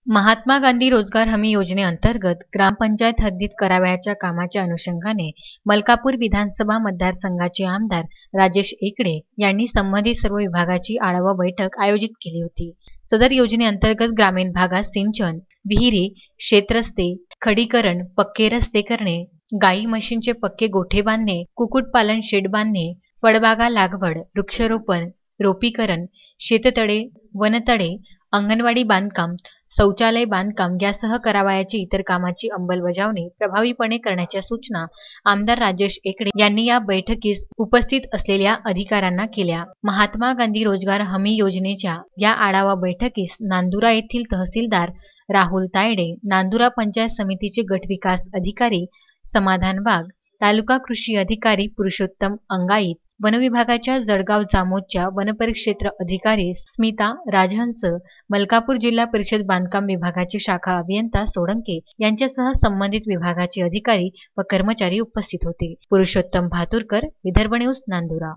महात्मा गांधी रोजगार हमी योजनेअंतर्गत ग्रामपंचायत हद्दीत करावयाच्या कामाच्या अनुषंगाने मलकापूर विधानसभा मतदारसंघाचे आमदार राजेश एकड़े यांनी संबंधित सर्व विभागाची आढावा बैठक आयोजित केली होती। सदर योजनेअंतर्गत ग्रामीण भागात सिंचन, विहिरी, शेतरस्ते, खडीकरण, पक्के रस्ते करणे, गाई म्हशींचे पक्के गोठे बांधणे, कुक्कुटपालन शेड बांधणे, फळबागा लागवड, वृक्षारोपण, रोपीकरण, शेततळे, वनतळे, अंगणवाडी बांधकाम, शौचालय बांधकाम यासह करावयाची इतर कामाची अंमलबजावणी प्रभावीपणे करण्याच्या सूचना आमदार राजेश एकड़े यांनी या बैठकीस उपस्थित असलेल्या अधिकाऱ्यांना केल्या। महात्मा गांधी रोजगार हमी योजनेच्या या आढावा बैठकीस नांदुरा येथील तहसीलदार राहुल तायडे, नांदुरा पंचायत समितीचे गट विकास अधिकारी समाधान वाघ, तालुका कृषी अधिकारी पुरुषोत्तम अंगाईत, वनविभागाच्या जळगाव जामोदच्या वनपरिक्षेत्र अधिकारी स्मिता राजहंस, मलकापूर जिल्हा परिषद बांधकाम विभागाचे शाखा अभियंता सोळंके यांच्यासह संबंधित विभागाचे अधिकारी व कर्मचारी उपस्थित होते। पुरुषोत्तम भातुरकर, विदर्भ न्यूज, नांदुरा।